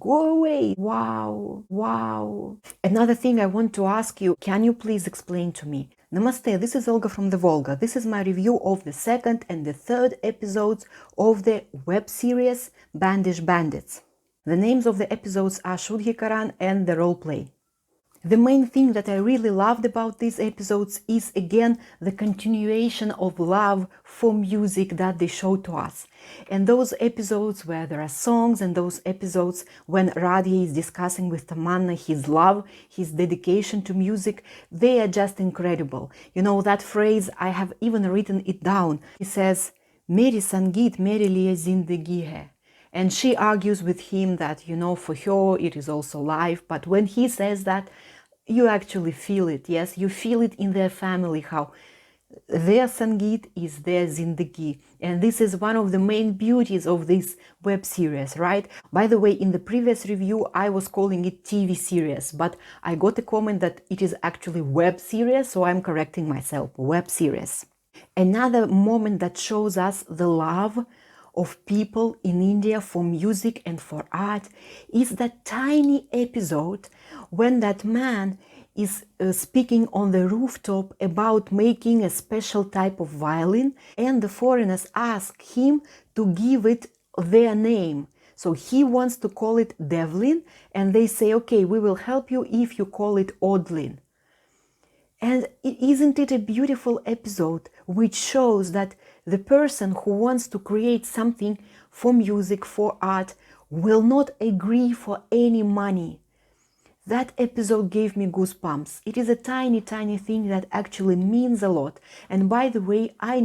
Go away. Wow, wow. Another thing I want to ask you, can you please explain to me? Namaste, this is Olga from the Volga. This is my review of the second and the third episodes of the web series Bandish Bandits. The names of the episodes are Shuddhikaran and the Roleplay. The main thing that I really loved about these episodes is again the continuation of love for music that they show to us. And those episodes where there are songs, and those episodes when Radhe is discussing with Tamanna his love, his dedication to music, they are just incredible. You know that phrase, I have even written it down. He says, Meri sangeet, Meri liye zindagi hai. And she argues with him that, you know, for her it is also life. But when he says that, you actually feel it, yes? You feel it in their family, how their sangeet is their zindagi. And this is one of the main beauties of this web series, right? By the way, in the previous review, I was calling it TV series, but I got a comment that it is actually web series, so I'm correcting myself, web series. Another moment that shows us the love of people in India for music and for art is that tiny episode when that man is speaking on the rooftop about making a special type of violin, and the foreigners ask him to give it their name. So he wants to call it Devlin, and they say, okay, we will help you if you call it Odlin. And isn't it a beautiful episode which shows that the person who wants to create something for music, for art, will not agree for any money? That episode gave me goosebumps. It is a tiny, tiny thing that actually means a lot. And by the way, I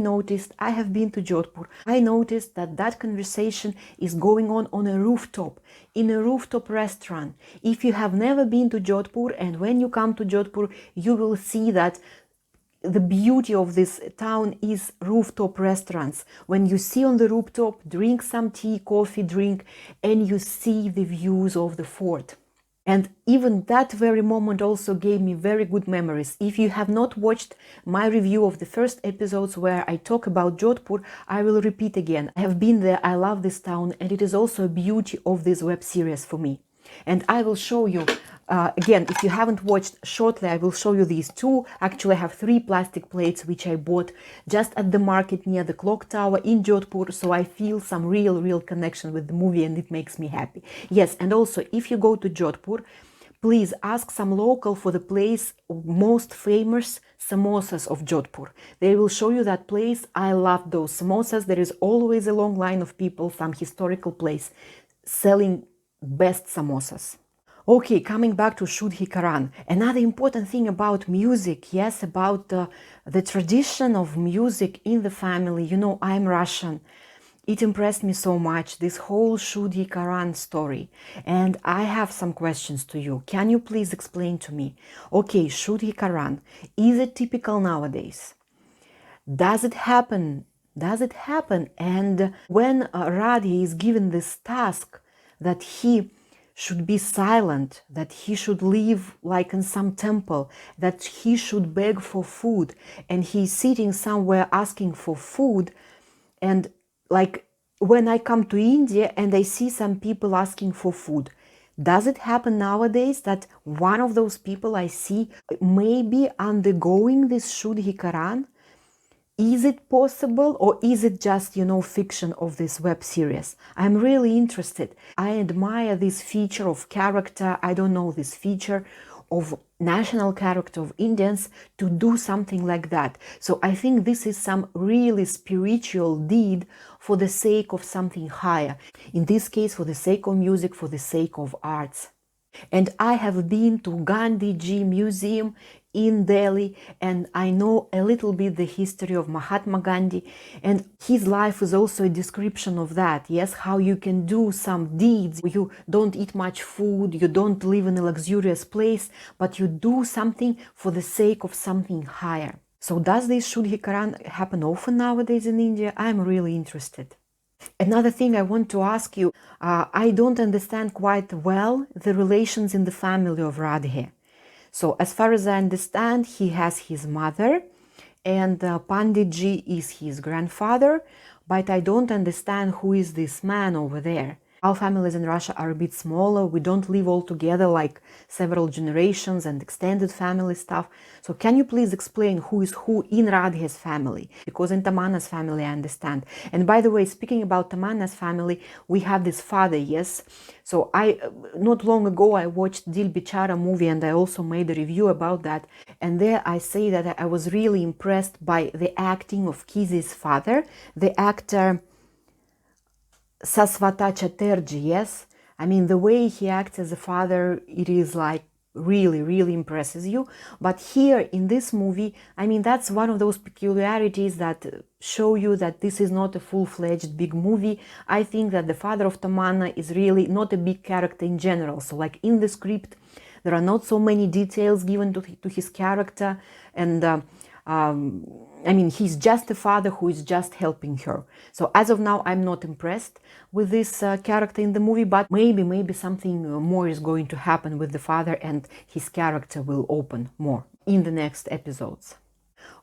have been to Jodhpur. I noticed that that conversation is going on a rooftop, in a rooftop restaurant. If you have never been to Jodhpur, and when you come to Jodhpur, you will see that the beauty of this town is rooftop restaurants. When you see on the rooftop, drink some tea, coffee, drink, and you see the views of the fort. And even that very moment also gave me very good memories. If you have not watched my review of the first episodes where I talk about Jodhpur, I will repeat again. I have been there, I love this town, and it is also a beauty of this web series for me. And I will show you, again, if you haven't watched shortly, I will show you these two. Actually, I have 3 plastic plates which I bought just at the market near the Clocktower in Jodhpur. So I feel some real connection with the movie, and it makes me happy. Yes, and also if you go to Jodhpur, please ask some local for the place most famous samosas of Jodhpur. They will show you that place. I love those samosas. There is always a long line of people, some historical place selling best samosas. Okay, coming back to Shuddhikaran. Another important thing about music, yes, about the tradition of music in the family. You know, I'm Russian. It impressed me so much, this whole Shuddhikaran story. And I have some questions to you. Can you please explain to me? Okay, Shuddhikaran, is it typical nowadays? Does it happen? Does it happen? And when Radhe is given this task that he should be silent, that he should live like in some temple, that he should beg for food, and he's sitting somewhere asking for food, and like when I come to India and I see some people asking for food, does it happen nowadays that one of those people I see may be undergoing this Shuddhikaran? Is it possible, or is it just, you know, fiction of this web series? I'm really interested. I admire this feature of character, I don't know, this feature of national character of Indians to do something like that. So I think this is some really spiritual deed for the sake of something higher. In this case, for the sake of music, for the sake of arts. And I have been to Gandhiji Museum in Delhi, and I know a little bit the history of Mahatma Gandhi, and his life is also a description of that. Yes, how you can do some deeds. You don't eat much food, you don't live in a luxurious place, but you do something for the sake of something higher. So does this Shuddhikaran happen often nowadays in India? I'm really interested. Another thing I want to ask you, I don't understand quite well the relations in the family of Radhe. So as far as I understand, he has his mother, and Panditji is his grandfather, but I don't understand who is this man over there. Our families in Russia are a bit smaller. We don't live all together like several generations and extended family stuff. So can you please explain who is who in Radhe's family? Because in Tamanna's family, I understand. And by the way, speaking about Tamanna's family, we have this father, yes. So not long ago, I watched Dil Bechara movie and I also made a review about that. And there I say that I was really impressed by the acting of Kizi's father, the actor Saswata Chatterjee, yes? I mean, the way he acts as a father, it is like really, really impresses you. But here in this movie, I mean, that's one of those peculiarities that show you that this is not a full-fledged big movie. I think that the father of Tamanna is really not a big character in general. So like in the script, there are not so many details given to his character, and I mean, he's just a father who is just helping her. So as of now, I'm not impressed with this character in the movie, but maybe something more is going to happen with the father and his character will open more in the next episodes.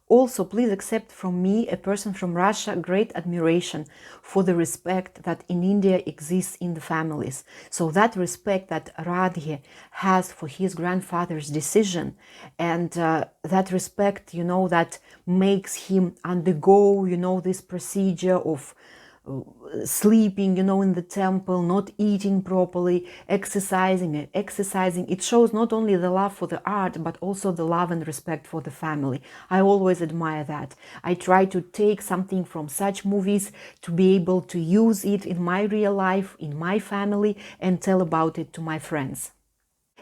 Also, please accept from me, a person from Russia, great admiration for the respect that in India exists in the families. So that respect that Radhe has for his grandfather's decision, and that respect, you know, that makes him undergo, you know, this procedure of sleeping, you know, in the temple, not eating properly, exercising. It shows not only the love for the art, but also the love and respect for the family. I always admire that. I try to take something from such movies to be able to use it in my real life, in my family, and tell about it to my friends.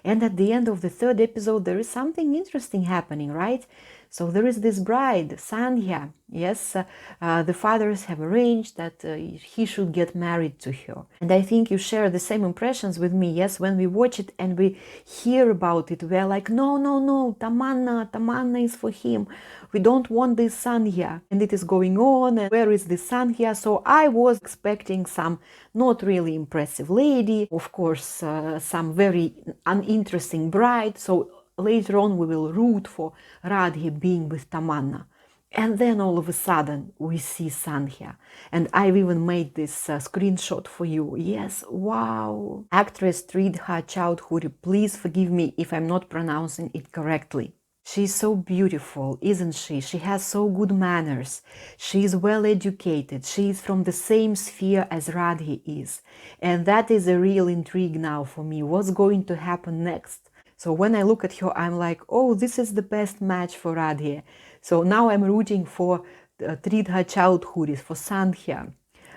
And at the end of the third episode, there is something interesting happening, right? So there is this bride, Sandhya. Yes, the fathers have arranged that he should get married to her. And I think you share the same impressions with me. Yes, when we watch it and we hear about it, we are like, no, Tamanna is for him. We don't want this Sandhya. And it is going on, and where is this Sandhya? So I was expecting some not really impressive lady, of course, some very uninteresting bride. So later on we will root for Radhe being with Tamanna. And then all of a sudden we see Sandhya. And I've even made this screenshot for you. Yes, wow. Actress Radhe Chaudhuri, please forgive me if I'm not pronouncing it correctly. She's so beautiful, isn't she? She has so good manners. She is well educated. She is from the same sphere as Radhe is. And that is a real intrigue now for me. What's going to happen next? So when I look at her, I'm like, oh, this is the best match for Radhe. So now I'm rooting for Radhe Chaudhuri, for Sandhya.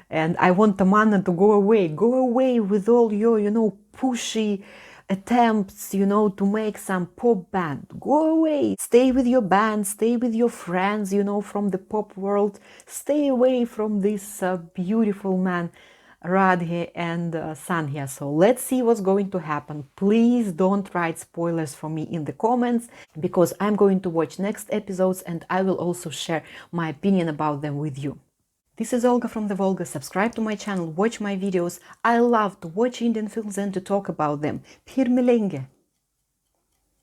And I want Tamanna to go away with all your, you know, pushy attempts, you know, to make some pop band. Go away. Stay with your band, stay with your friends, you know, from the pop world. Stay away from this beautiful man, Radhe and Sandhya. So let's see what's going to happen. Please don't write spoilers for me in the comments, because I'm going to watch next episodes and I will also share my opinion about them with you. This is Olga from the Volga. Subscribe to my channel, watch my videos. I love to watch Indian films and to talk about them. Phir milenge.